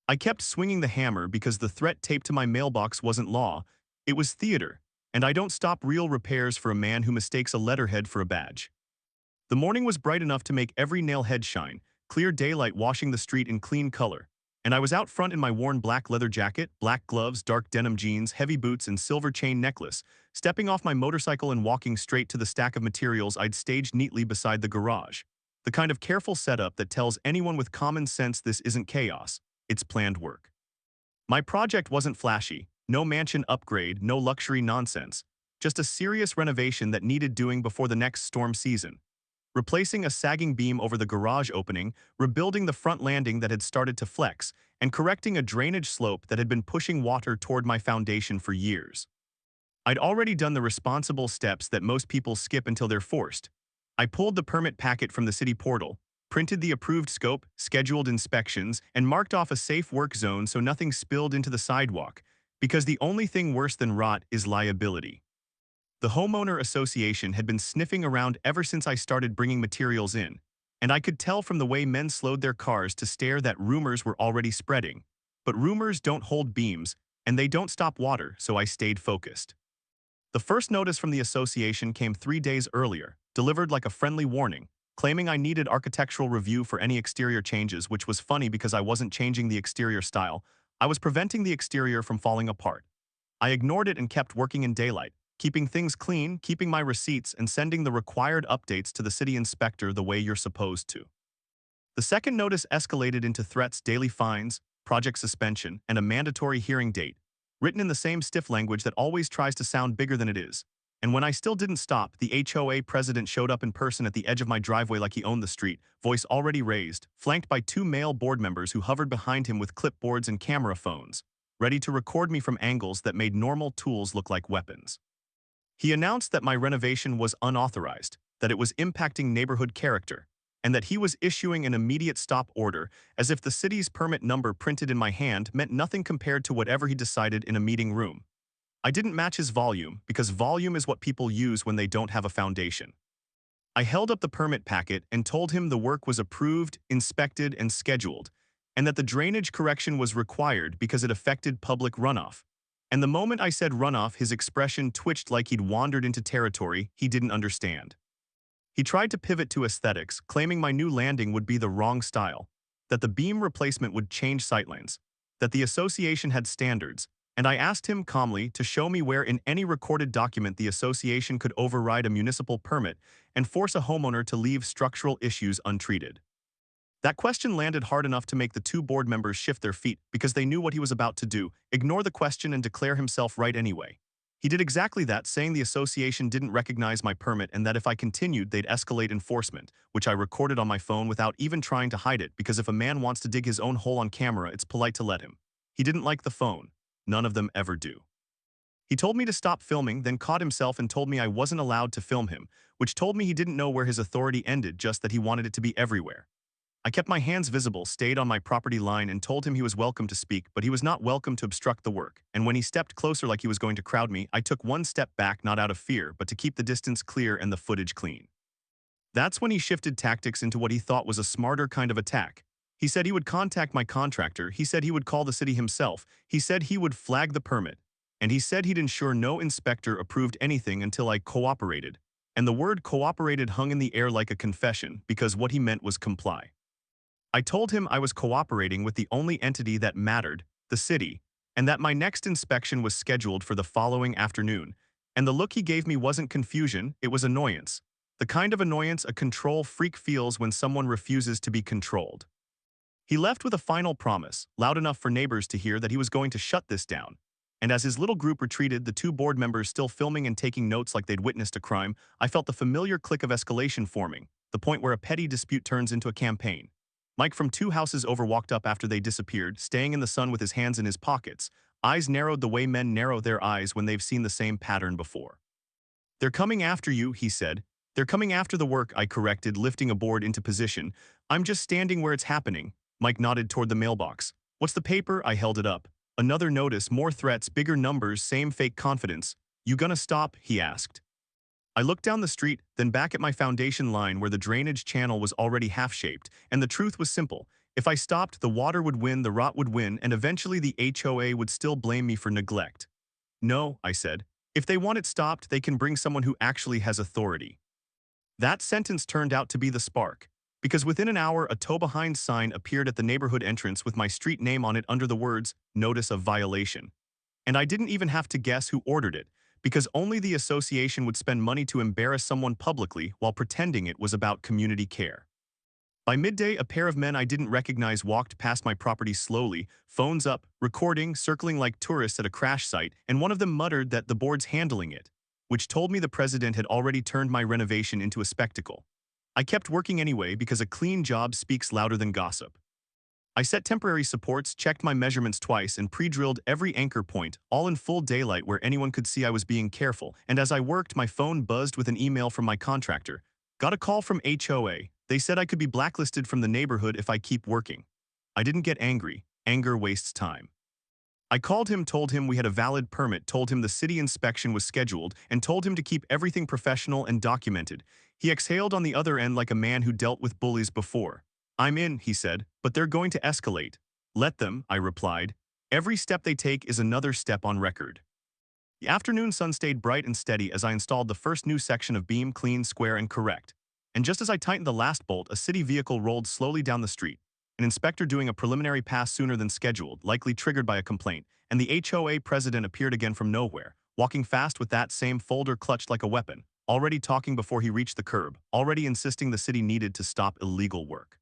I kept swinging the hammer because the threat taped to my mailbox wasn't law, it was theater, and I don't stop real repairs for a man who mistakes a letterhead for a badge. The morning was bright enough to make every nailhead shine, clear daylight washing the street in clean color, and I was out front in my worn black leather jacket, black gloves, dark denim jeans, heavy boots, and silver chain necklace, stepping off my motorcycle and walking straight to the stack of materials I'd staged neatly beside the garage. The kind of careful setup that tells anyone with common sense this isn't chaos, it's planned work. My project wasn't flashy, no mansion upgrade, no luxury nonsense, just a serious renovation that needed doing before the next storm season. Replacing a sagging beam over the garage opening, rebuilding the front landing that had started to flex, and correcting a drainage slope that had been pushing water toward my foundation for years. I'd already done the responsible steps that most people skip until they're forced. I pulled the permit packet from the city portal, printed the approved scope, scheduled inspections, and marked off a safe work zone so nothing spilled into the sidewalk, because the only thing worse than rot is liability. The Homeowner Association had been sniffing around ever since I started bringing materials in, and I could tell from the way men slowed their cars to stare that rumors were already spreading. But rumors don't hold beams, and they don't stop water, so I stayed focused. The first notice from the association came 3 days earlier, delivered like a friendly warning, claiming I needed architectural review for any exterior changes, which was funny because I wasn't changing the exterior style, I was preventing the exterior from falling apart. I ignored it and kept working in daylight, keeping things clean, keeping my receipts, and sending the required updates to the city inspector the way you're supposed to. The second notice escalated into threats, daily fines, project suspension, and a mandatory hearing date, written in the same stiff language that always tries to sound bigger than it is. And when I still didn't stop, the HOA president showed up in person at the edge of my driveway like he owned the street, voice already raised, flanked by 2 male board members who hovered behind him with clipboards and camera phones, ready to record me from angles that made normal tools look like weapons. He announced that my renovation was unauthorized, that it was impacting neighborhood character, and that he was issuing an immediate stop order, as if the city's permit number printed in my hand meant nothing compared to whatever he decided in a meeting room. I didn't match his volume, because volume is what people use when they don't have a foundation. I held up the permit packet and told him the work was approved, inspected, and scheduled, and that the drainage correction was required because it affected public runoff. And the moment I said runoff, his expression twitched like he'd wandered into territory he didn't understand. He tried to pivot to aesthetics, claiming my new landing would be the wrong style, that the beam replacement would change sightlines, that the association had standards, and I asked him calmly to show me where in any recorded document the association could override a municipal permit and force a homeowner to leave structural issues untreated. That question landed hard enough to make the 2 board members shift their feet because they knew what he was about to do, ignore the question and declare himself right anyway. He did exactly that, saying the association didn't recognize my permit and that if I continued, they'd escalate enforcement, which I recorded on my phone without even trying to hide it, because if a man wants to dig his own hole on camera, it's polite to let him. He didn't like the phone. None of them ever do. He told me to stop filming, then caught himself and told me I wasn't allowed to film him, which told me he didn't know where his authority ended, just that he wanted it to be everywhere. I kept my hands visible, stayed on my property line, and told him he was welcome to speak, but he was not welcome to obstruct the work. And when he stepped closer like he was going to crowd me, I took 1 step back, not out of fear, but to keep the distance clear and the footage clean. That's when he shifted tactics into what he thought was a smarter kind of attack. He said he would contact my contractor, he said he would call the city himself, he said he would flag the permit, and he said he'd ensure no inspector approved anything until I cooperated. And the word cooperated hung in the air like a confession, because what he meant was comply. I told him I was cooperating with the only entity that mattered, the city, and that my next inspection was scheduled for the following afternoon, and the look he gave me wasn't confusion, it was annoyance. The kind of annoyance a control freak feels when someone refuses to be controlled. He left with a final promise, loud enough for neighbors to hear, that he was going to shut this down. And as his little group retreated, the 2 board members still filming and taking notes like they'd witnessed a crime, I felt the familiar click of escalation forming, the point where a petty dispute turns into a campaign. Mike from 2 houses over walked up after they disappeared, staying in the sun with his hands in his pockets, eyes narrowed the way men narrow their eyes when they've seen the same pattern before. "They're coming after you," he said. "They're coming after the work," I corrected, lifting a board into position. "I'm just standing where it's happening." Mike nodded toward the mailbox. "What's the paper?" I held it up. "Another notice, more threats, bigger numbers, same fake confidence." "You gonna stop?" he asked. I looked down the street, then back at my foundation line where the drainage channel was already half-shaped, and the truth was simple. If I stopped, the water would win, the rot would win, and eventually the HOA would still blame me for neglect. No, I said. If they want it stopped, they can bring someone who actually has authority. That sentence turned out to be the spark, because within an hour a tow behind sign appeared at the neighborhood entrance with my street name on it under the words, Notice of Violation. And I didn't even have to guess who ordered it, because only the association would spend money to embarrass someone publicly while pretending it was about community care. By midday, a pair of men I didn't recognize walked past my property slowly, phones up, recording, circling like tourists at a crash site, and one of them muttered that the board's handling it, which told me the president had already turned my renovation into a spectacle. I kept working anyway because a clean job speaks louder than gossip. I set temporary supports, checked my measurements twice, and pre-drilled every anchor point, all in full daylight where anyone could see I was being careful, and as I worked, my phone buzzed with an email from my contractor. Got a call from HOA. They said I could be blacklisted from the neighborhood if I keep working. I didn't get angry. Anger wastes time. I called him, told him we had a valid permit, told him the city inspection was scheduled, and told him to keep everything professional and documented. He exhaled on the other end like a man who dealt with bullies before. I'm in, he said, but they're going to escalate. Let them, I replied. Every step they take is another step on record. The afternoon sun stayed bright and steady as I installed the first new section of beam, clean, square, and correct. And just as I tightened the last bolt, a city vehicle rolled slowly down the street. An inspector doing a preliminary pass sooner than scheduled, likely triggered by a complaint, and the HOA president appeared again from nowhere, walking fast with that same folder clutched like a weapon, already talking before he reached the curb, already insisting the city needed to stop illegal work.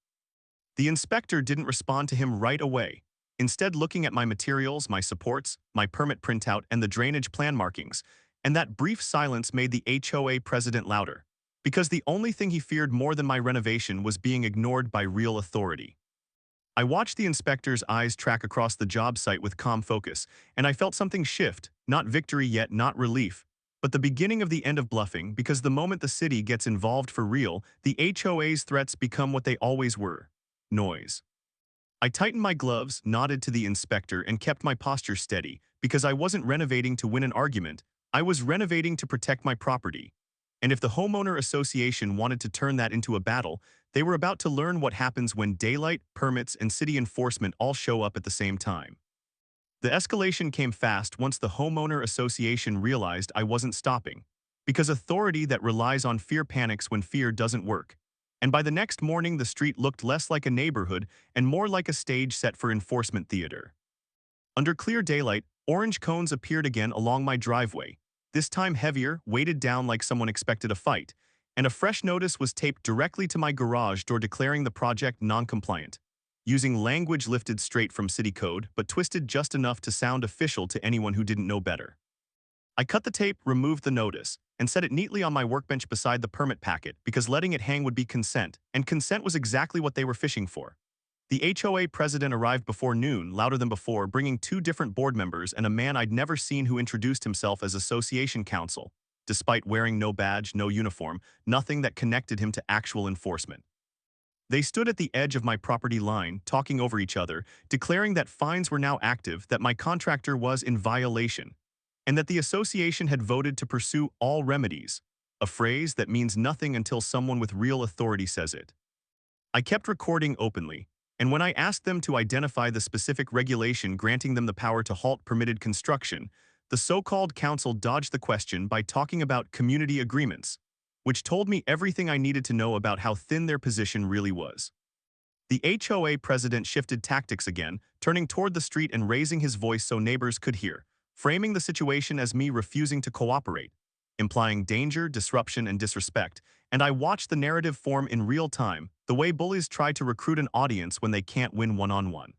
The inspector didn't respond to him right away, instead looking at my materials, my supports, my permit printout, and the drainage plan markings, and that brief silence made the HOA president louder, because the only thing he feared more than my renovation was being ignored by real authority. I watched the inspector's eyes track across the job site with calm focus, and I felt something shift, not victory yet, not relief, but the beginning of the end of bluffing, because the moment the city gets involved for real, the HOA's threats become what they always were: noise. I tightened my gloves, nodded to the inspector, and kept my posture steady, because I wasn't renovating to win an argument, I was renovating to protect my property. And if the Homeowner Association wanted to turn that into a battle, they were about to learn what happens when daylight, permits, and city enforcement all show up at the same time. The escalation came fast once the Homeowner Association realized I wasn't stopping, because authority that relies on fear panics when fear doesn't work. And by the next morning, the street looked less like a neighborhood and more like a stage set for enforcement theater. Under clear daylight, orange cones appeared again along my driveway, this time heavier, weighted down like someone expected a fight, and a fresh notice was taped directly to my garage door declaring the project non-compliant, using language lifted straight from city code but twisted just enough to sound official to anyone who didn't know better. I cut the tape, removed the notice, and set it neatly on my workbench beside the permit packet because letting it hang would be consent, and consent was exactly what they were fishing for. The HOA president arrived before noon, louder than before, bringing 2 different board members and a man I'd never seen who introduced himself as association counsel, despite wearing no badge, no uniform, nothing that connected him to actual enforcement. They stood at the edge of my property line, talking over each other, declaring that fines were now active, that my contractor was in violation, and that the association had voted to pursue all remedies, a phrase that means nothing until someone with real authority says it. I kept recording openly, and when I asked them to identify the specific regulation granting them the power to halt permitted construction, the so-called council dodged the question by talking about community agreements, which told me everything I needed to know about how thin their position really was. The HOA president shifted tactics again, turning toward the street and raising his voice so neighbors could hear, framing the situation as me refusing to cooperate, implying danger, disruption, and disrespect, and I watched the narrative form in real time, the way bullies try to recruit an audience when they can't win one-on-one.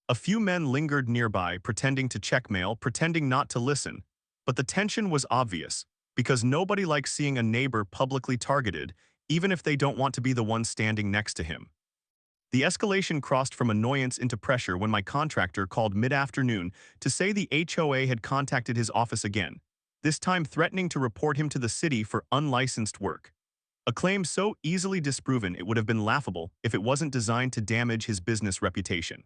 A few men lingered nearby, pretending to check mail, pretending not to listen, but the tension was obvious, because nobody likes seeing a neighbor publicly targeted, even if they don't want to be the one standing next to him. The escalation crossed from annoyance into pressure when my contractor called mid-afternoon to say the HOA had contacted his office again, this time threatening to report him to the city for unlicensed work. A claim so easily disproven it would have been laughable if it wasn't designed to damage his business reputation.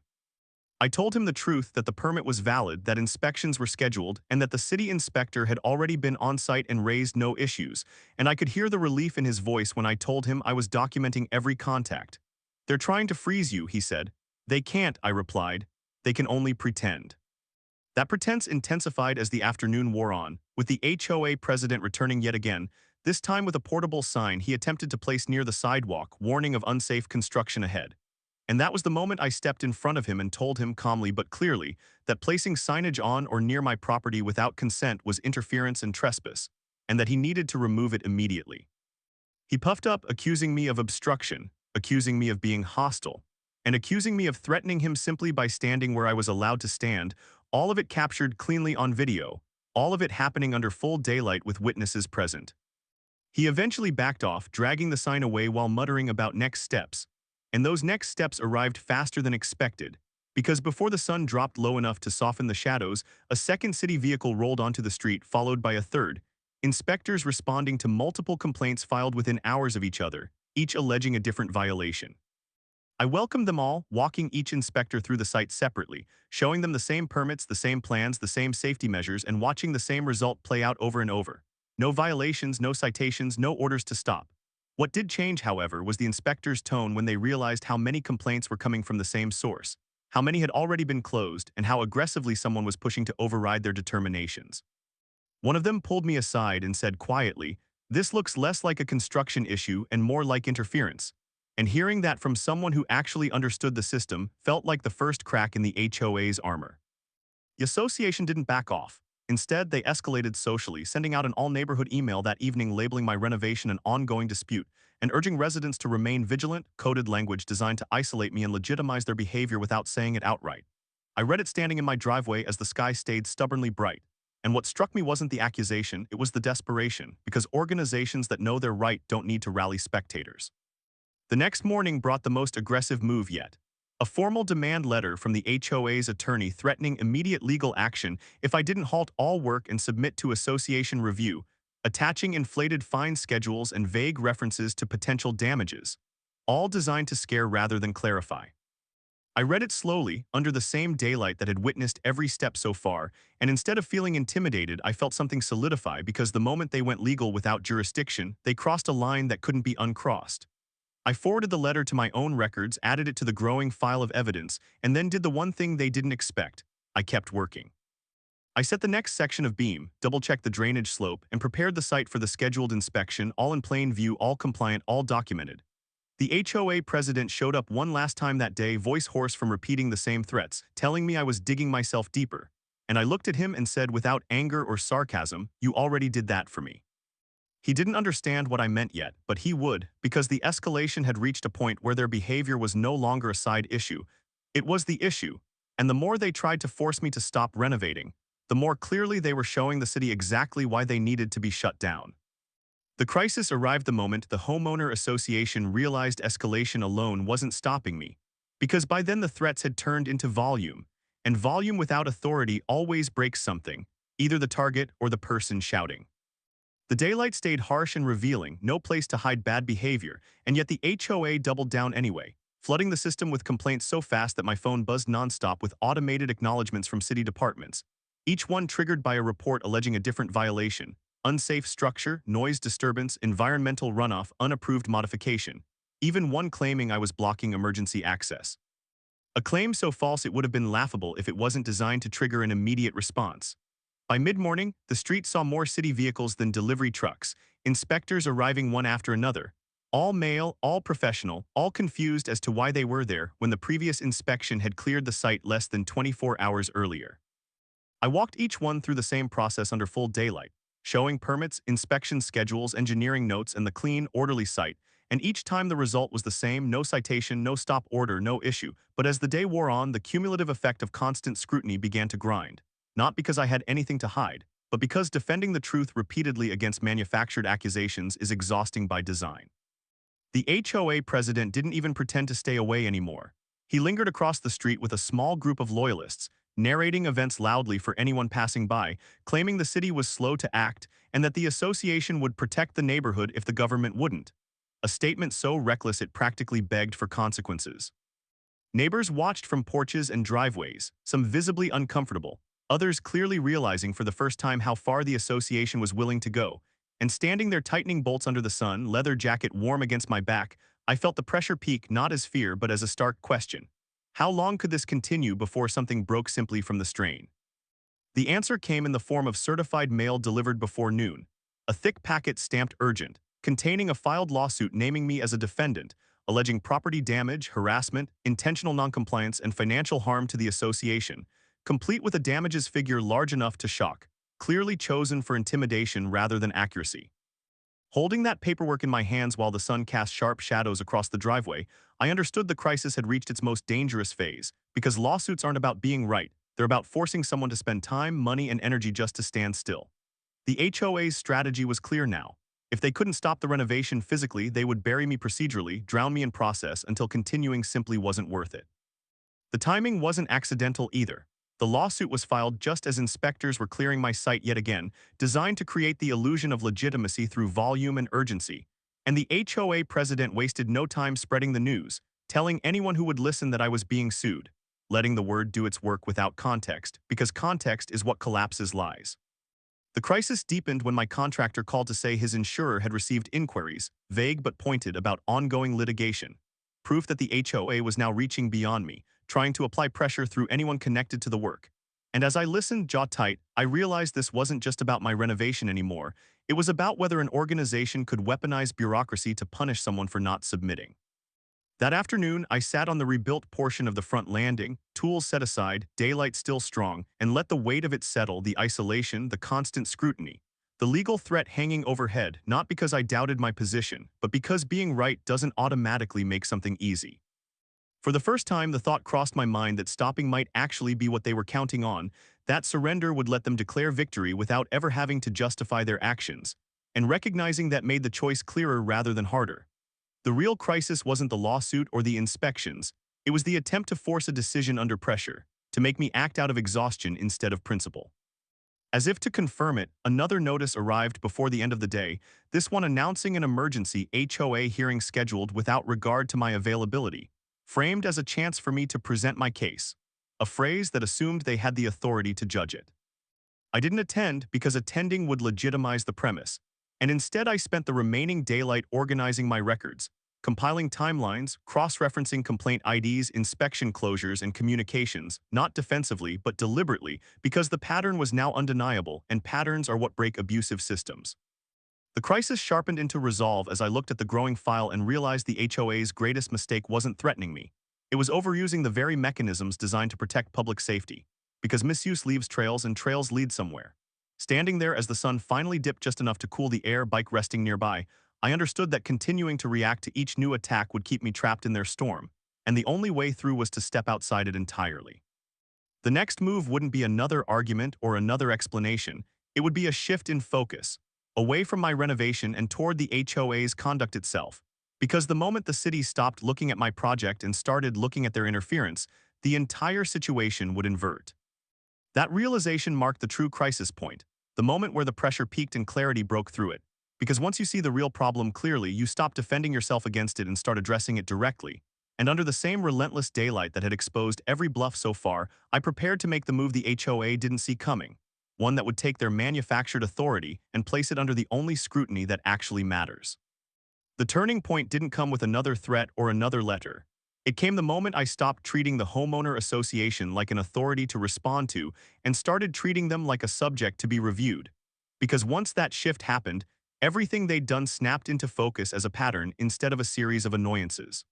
I told him the truth, that the permit was valid, that inspections were scheduled, and that the city inspector had already been on site and raised no issues, and I could hear the relief in his voice when I told him I was documenting every contact. "They're trying to freeze you," he said. "They can't," I replied. "They can only pretend." That pretense intensified as the afternoon wore on, with the HOA president returning yet again, this time with a portable sign he attempted to place near the sidewalk, warning of unsafe construction ahead. And that was the moment I stepped in front of him and told him calmly but clearly that placing signage on or near my property without consent was interference and trespass, and that he needed to remove it immediately. He puffed up, accusing me of obstruction, accusing me of being hostile, and accusing me of threatening him simply by standing where I was allowed to stand, all of it captured cleanly on video, all of it happening under full daylight with witnesses present. He eventually backed off, dragging the sign away while muttering about next steps. And those next steps arrived faster than expected, because before the sun dropped low enough to soften the shadows, a second city vehicle rolled onto the street, followed by a third, inspectors responding to multiple complaints filed within hours of each other, each alleging a different violation. I welcomed them all, walking each inspector through the site separately, showing them the same permits, the same plans, the same safety measures, and watching the same result play out over and over. No violations, no citations, no orders to stop. What did change, however, was the inspectors' tone when they realized how many complaints were coming from the same source, how many had already been closed, and how aggressively someone was pushing to override their determinations. One of them pulled me aside and said quietly, "This looks less like a construction issue and more like interference." And hearing that from someone who actually understood the system felt like the first crack in the HOA's armor. The association didn't back off. Instead, they escalated socially, sending out an all-neighborhood email that evening labeling my renovation an ongoing dispute and urging residents to remain vigilant, coded language designed to isolate me and legitimize their behavior without saying it outright. I read it standing in my driveway as the sky stayed stubbornly bright. And what struck me wasn't the accusation, it was the desperation, because organizations that know they're right don't need to rally spectators. The next morning brought the most aggressive move yet. A formal demand letter from the HOA's attorney threatening immediate legal action if I didn't halt all work and submit to association review, attaching inflated fine schedules and vague references to potential damages, all designed to scare rather than clarify. I read it slowly, under the same daylight that had witnessed every step so far, and instead of feeling intimidated, I felt something solidify because the moment they went legal without jurisdiction, they crossed a line that couldn't be uncrossed. I forwarded the letter to my own records, added it to the growing file of evidence, and then did the one thing they didn't expect. I kept working. I set the next section of beam, double-checked the drainage slope, and prepared the site for the scheduled inspection, all in plain view, all compliant, all documented. The HOA president showed up one last time that day, voice hoarse from repeating the same threats, telling me I was digging myself deeper. And I looked at him and said without anger or sarcasm, "You already did that for me." He didn't understand what I meant yet, but he would, because the escalation had reached a point where their behavior was no longer a side issue. It was the issue, and the more they tried to force me to stop renovating, the more clearly they were showing the city exactly why they needed to be shut down. The crisis arrived the moment the Homeowner Association realized escalation alone wasn't stopping me, because by then the threats had turned into volume, and volume without authority always breaks something, either the target or the person shouting. The daylight stayed harsh and revealing, no place to hide bad behavior, and yet the HOA doubled down anyway, flooding the system with complaints so fast that my phone buzzed nonstop with automated acknowledgments from city departments, each one triggered by a report alleging a different violation: unsafe structure, noise disturbance, environmental runoff, unapproved modification, even one claiming I was blocking emergency access. A claim so false it would have been laughable if it wasn't designed to trigger an immediate response. By mid-morning, the street saw more city vehicles than delivery trucks, inspectors arriving one after another, all male, all professional, all confused as to why they were there when the previous inspection had cleared the site less than 24 hours earlier. I walked each one through the same process under full daylight, showing permits, inspection schedules, engineering notes, and the clean, orderly site, and each time the result was the same: no citation, no stop order, no issue. But as the day wore on, the cumulative effect of constant scrutiny began to grind. Not because I had anything to hide, but because defending the truth repeatedly against manufactured accusations is exhausting by design. The HOA president didn't even pretend to stay away anymore. He lingered across the street with a small group of loyalists, narrating events loudly for anyone passing by, claiming the city was slow to act and that the association would protect the neighborhood if the government wouldn't. A statement so reckless it practically begged for consequences. Neighbors watched from porches and driveways, some visibly uncomfortable, others clearly realizing for the first time how far the association was willing to go, and standing there tightening bolts under the sun, leather jacket warm against my back, I felt the pressure peak not as fear but as a stark question. How long could this continue before something broke simply from the strain? The answer came in the form of certified mail delivered before noon, a thick packet stamped urgent, containing a filed lawsuit naming me as a defendant, alleging property damage, harassment, intentional noncompliance, and financial harm to the association, complete with a damages figure large enough to shock, clearly chosen for intimidation rather than accuracy. Holding that paperwork in my hands while the sun cast sharp shadows across the driveway, I understood the crisis had reached its most dangerous phase, because lawsuits aren't about being right, they're about forcing someone to spend time, money, and energy just to stand still. The HOA's strategy was clear now. If they couldn't stop the renovation physically, they would bury me procedurally, drown me in process until continuing simply wasn't worth it. The timing wasn't accidental either. The lawsuit was filed just as inspectors were clearing my site yet again, designed to create the illusion of legitimacy through volume and urgency. And the HOA president wasted no time spreading the news, telling anyone who would listen that I was being sued, letting the word do its work without context, because context is what collapses lies. The crisis deepened when my contractor called to say his insurer had received inquiries, vague but pointed, about ongoing litigation, proof that the HOA was now reaching beyond me, trying to apply pressure through anyone connected to the work. And as I listened, jaw tight, I realized this wasn't just about my renovation anymore. It was about whether an organization could weaponize bureaucracy to punish someone for not submitting. That afternoon, I sat on the rebuilt portion of the front landing, tools set aside, daylight still strong, and let the weight of it settle, the isolation, the constant scrutiny. The legal threat hanging overhead, not because I doubted my position, but because being right doesn't automatically make something easy. For the first time, the thought crossed my mind that stopping might actually be what they were counting on, that surrender would let them declare victory without ever having to justify their actions, and recognizing that made the choice clearer rather than harder. The real crisis wasn't the lawsuit or the inspections, it was the attempt to force a decision under pressure, to make me act out of exhaustion instead of principle. As if to confirm it, another notice arrived before the end of the day, this one announcing an emergency HOA hearing scheduled without regard to my availability, framed as a chance for me to present my case, a phrase that assumed they had the authority to judge it. I didn't attend because attending would legitimize the premise, and instead I spent the remaining daylight organizing my records, compiling timelines, cross-referencing complaint IDs, inspection closures, and communications, not defensively but deliberately, because the pattern was now undeniable, and patterns are what break abusive systems. The crisis sharpened into resolve as I looked at the growing file and realized the HOA's greatest mistake wasn't threatening me. It was overusing the very mechanisms designed to protect public safety, because misuse leaves trails and trails lead somewhere. Standing there as the sun finally dipped just enough to cool the air, bike resting nearby, I understood that continuing to react to each new attack would keep me trapped in their storm, and the only way through was to step outside it entirely. The next move wouldn't be another argument or another explanation, it would be a shift in focus, away from my renovation and toward the HOA's conduct itself, because the moment the city stopped looking at my project and started looking at their interference, the entire situation would invert. That realization marked the true crisis point, the moment where the pressure peaked and clarity broke through it. Because once you see the real problem clearly, you stop defending yourself against it and start addressing it directly. And under the same relentless daylight that had exposed every bluff so far, I prepared to make the move the HOA didn't see coming. One that would take their manufactured authority and place it under the only scrutiny that actually matters. The turning point didn't come with another threat or another letter. It came the moment I stopped treating the Homeowner Association like an authority to respond to and started treating them like a subject to be reviewed. Because once that shift happened, everything they'd done snapped into focus as a pattern instead of a series of annoyances.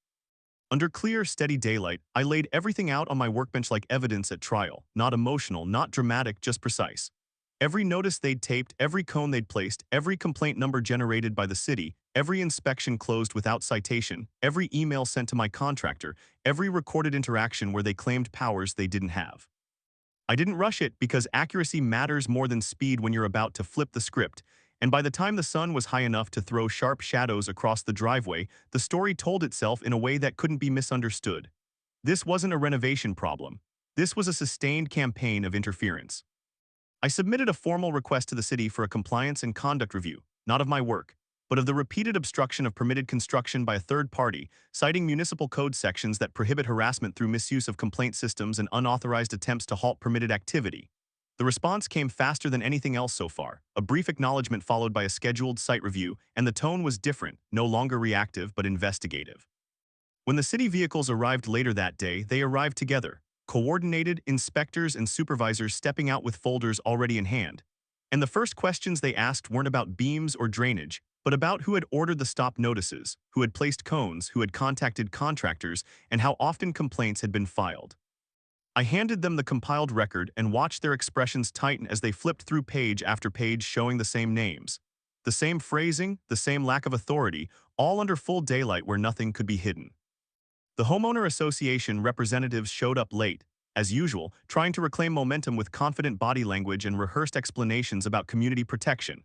Under clear, steady daylight, I laid everything out on my workbench like evidence at trial, not emotional, not dramatic, just precise. Every notice they'd taped, every cone they'd placed, every complaint number generated by the city, every inspection closed without citation, every email sent to my contractor, every recorded interaction where they claimed powers they didn't have. I didn't rush it because accuracy matters more than speed when you're about to flip the script, and by the time the sun was high enough to throw sharp shadows across the driveway, the story told itself in a way that couldn't be misunderstood. This wasn't a renovation problem. This was a sustained campaign of interference. I submitted a formal request to the city for a compliance and conduct review, not of my work, but of the repeated obstruction of permitted construction by a third party, citing municipal code sections that prohibit harassment through misuse of complaint systems and unauthorized attempts to halt permitted activity. The response came faster than anything else so far, a brief acknowledgement followed by a scheduled site review, and the tone was different, no longer reactive but investigative. When the city vehicles arrived later that day, they arrived together, coordinated, inspectors and supervisors stepping out with folders already in hand. And the first questions they asked weren't about beams or drainage, but about who had ordered the stop notices, who had placed cones, who had contacted contractors, and how often complaints had been filed. I handed them the compiled record and watched their expressions tighten as they flipped through page after page showing the same names. The same phrasing, the same lack of authority, all under full daylight where nothing could be hidden. The Homeowner Association representatives showed up late, as usual, trying to reclaim momentum with confident body language and rehearsed explanations about community protection.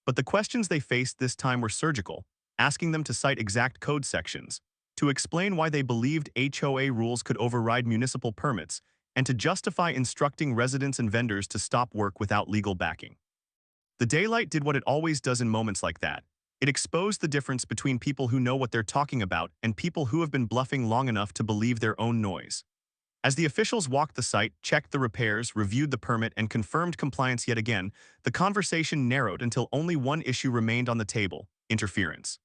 But the questions they faced this time were surgical, asking them to cite exact code sections, to explain why they believed HOA rules could override municipal permits, and to justify instructing residents and vendors to stop work without legal backing. The daylight did what it always does in moments like that. It exposed the difference between people who know what they're talking about and people who have been bluffing long enough to believe their own noise. As the officials walked the site, checked the repairs, reviewed the permit, and confirmed compliance yet again, the conversation narrowed until only one issue remained on the table: interference.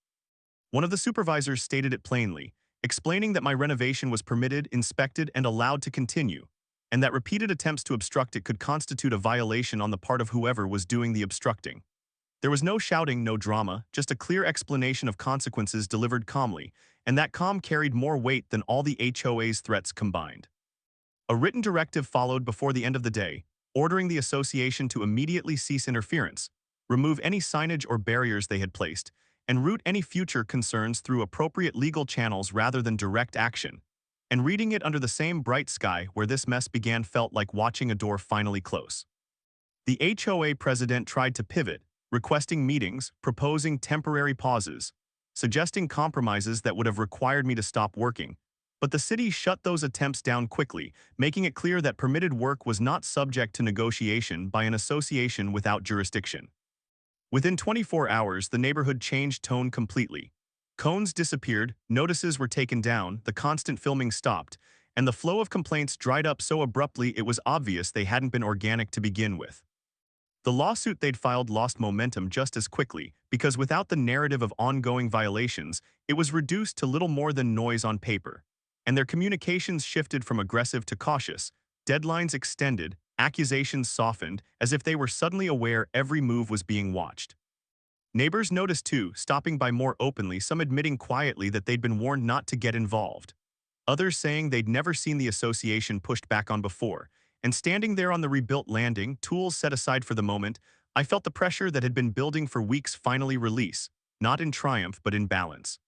One of the supervisors stated it plainly, explaining that my renovation was permitted, inspected, and allowed to continue, and that repeated attempts to obstruct it could constitute a violation on the part of whoever was doing the obstructing. There was no shouting, no drama, just a clear explanation of consequences delivered calmly, and that calm carried more weight than all the HOA's threats combined. A written directive followed before the end of the day, ordering the association to immediately cease interference, remove any signage or barriers they had placed, and route any future concerns through appropriate legal channels rather than direct action. And reading it under the same bright sky where this mess began felt like watching a door finally close. The HOA president tried to pivot, requesting meetings, proposing temporary pauses, suggesting compromises that would have required me to stop working. But the city shut those attempts down quickly, making it clear that permitted work was not subject to negotiation by an association without jurisdiction. Within 24 hours, the neighborhood changed tone completely. Cones disappeared, notices were taken down, the constant filming stopped, and the flow of complaints dried up so abruptly it was obvious they hadn't been organic to begin with. The lawsuit they'd filed lost momentum just as quickly because without the narrative of ongoing violations, it was reduced to little more than noise on paper. And their communications shifted from aggressive to cautious, deadlines extended, accusations softened, as if they were suddenly aware every move was being watched. Neighbors noticed too, stopping by more openly, some admitting quietly that they'd been warned not to get involved. Others saying they'd never seen the association pushed back on before. And standing there on the rebuilt landing, tools set aside for the moment, I felt the pressure that had been building for weeks finally release, not in triumph but in balance.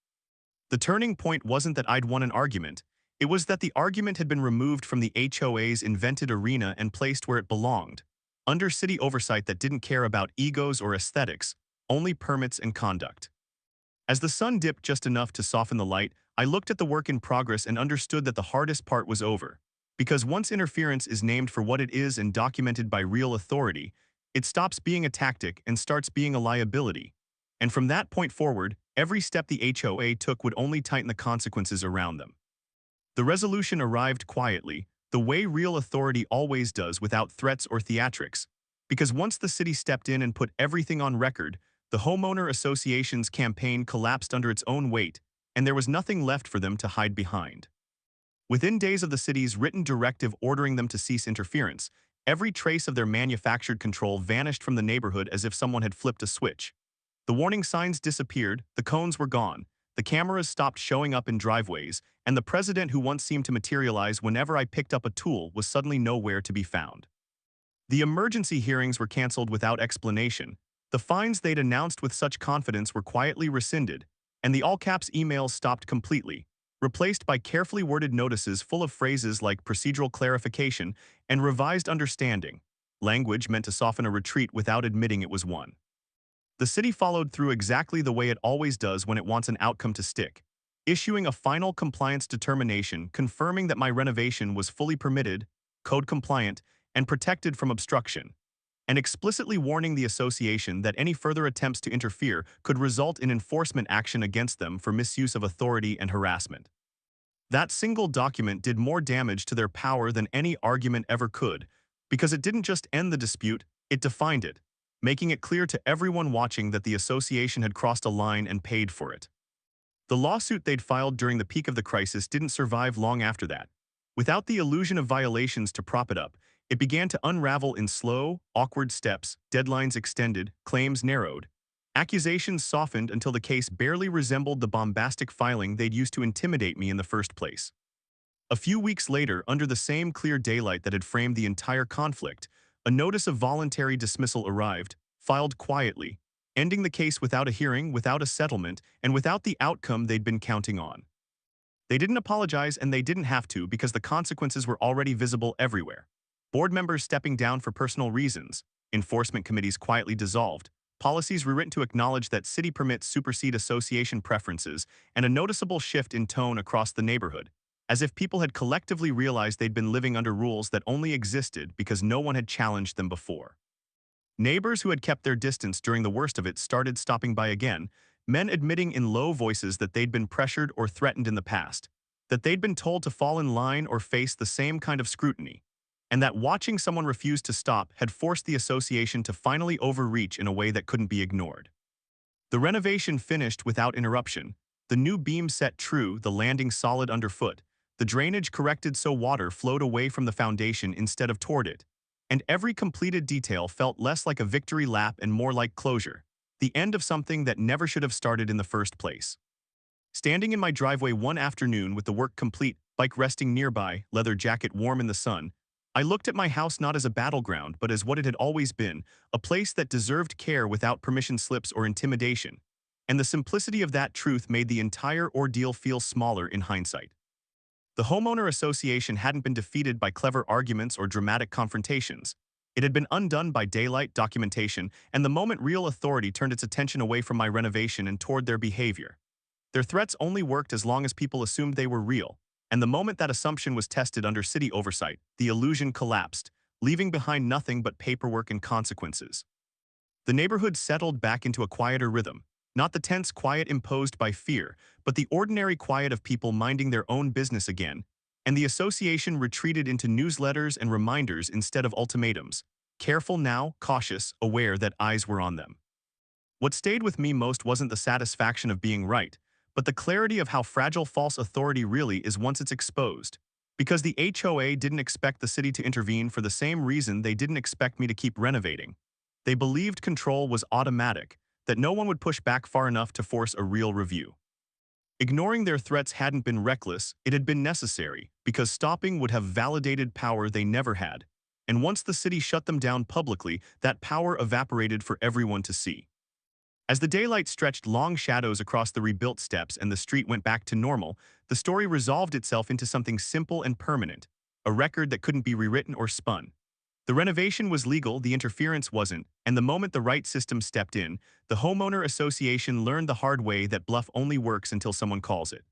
The turning point wasn't that I'd won an argument, it was that the argument had been removed from the HOA's invented arena and placed where it belonged, under city oversight that didn't care about egos or aesthetics, only permits and conduct. As the sun dipped just enough to soften the light, I looked at the work in progress and understood that the hardest part was over. Because once interference is named for what it is and documented by real authority, it stops being a tactic and starts being a liability. And from that point forward, every step the HOA took would only tighten the consequences around them. The resolution arrived quietly, the way real authority always does without threats or theatrics. Because once the city stepped in and put everything on record, the Homeowner Association's campaign collapsed under its own weight, and there was nothing left for them to hide behind. Within days of the city's written directive ordering them to cease interference, every trace of their manufactured control vanished from the neighborhood as if someone had flipped a switch. The warning signs disappeared, the cones were gone, the cameras stopped showing up in driveways, and the president who once seemed to materialize whenever I picked up a tool was suddenly nowhere to be found. The emergency hearings were canceled without explanation, the fines they'd announced with such confidence were quietly rescinded, and the all-caps emails stopped completely, replaced by carefully worded notices full of phrases like procedural clarification and revised understanding, language meant to soften a retreat without admitting it was one. The city followed through exactly the way it always does when it wants an outcome to stick, issuing a final compliance determination confirming that my renovation was fully permitted, code compliant, and protected from obstruction, and explicitly warning the association that any further attempts to interfere could result in enforcement action against them for misuse of authority and harassment. That single document did more damage to their power than any argument ever could, because it didn't just end the dispute, it defined it, making it clear to everyone watching that the association had crossed a line and paid for it. The lawsuit they'd filed during the peak of the crisis didn't survive long after that. Without the illusion of violations to prop it up, it began to unravel in slow, awkward steps, deadlines extended, claims narrowed. Accusations softened until the case barely resembled the bombastic filing they'd used to intimidate me in the first place. A few weeks later, under the same clear daylight that had framed the entire conflict, a notice of voluntary dismissal arrived, filed quietly, ending the case without a hearing, without a settlement, and without the outcome they'd been counting on. They didn't apologize, and they didn't have to because the consequences were already visible everywhere. Board members stepping down for personal reasons, enforcement committees quietly dissolved, policies rewritten to acknowledge that city permits supersede association preferences, and a noticeable shift in tone across the neighborhood, as if people had collectively realized they'd been living under rules that only existed because no one had challenged them before. Neighbors who had kept their distance during the worst of it started stopping by again, men admitting in low voices that they'd been pressured or threatened in the past, that they'd been told to fall in line or face the same kind of scrutiny, and that watching someone refuse to stop had forced the association to finally overreach in a way that couldn't be ignored. The renovation finished without interruption, the new beam set true, the landing solid underfoot, the drainage corrected so water flowed away from the foundation instead of toward it, and every completed detail felt less like a victory lap and more like closure, the end of something that never should have started in the first place. Standing in my driveway one afternoon with the work complete, bike resting nearby, leather jacket warm in the sun, I looked at my house not as a battleground but as what it had always been, a place that deserved care without permission slips or intimidation. And the simplicity of that truth made the entire ordeal feel smaller in hindsight. The Homeowner Association hadn't been defeated by clever arguments or dramatic confrontations. It had been undone by daylight, documentation, and the moment real authority turned its attention away from my renovation and toward their behavior. Their threats only worked as long as people assumed they were real, and the moment that assumption was tested under city oversight, the illusion collapsed, leaving behind nothing but paperwork and consequences. The neighborhood settled back into a quieter rhythm, not the tense quiet imposed by fear, but the ordinary quiet of people minding their own business again, and the association retreated into newsletters and reminders instead of ultimatums, careful now, cautious, aware that eyes were on them. What stayed with me most wasn't the satisfaction of being right, but the clarity of how fragile false authority really is once it's exposed. Because the HOA didn't expect the city to intervene for the same reason they didn't expect me to keep renovating. They believed control was automatic, that no one would push back far enough to force a real review. Ignoring their threats hadn't been reckless, it had been necessary, because stopping would have validated power they never had. And once the city shut them down publicly, that power evaporated for everyone to see. As the daylight stretched long shadows across the rebuilt steps and the street went back to normal, the story resolved itself into something simple and permanent, a record that couldn't be rewritten or spun. The renovation was legal, the interference wasn't, and the moment the right system stepped in, the Homeowner Association learned the hard way that bluff only works until someone calls it.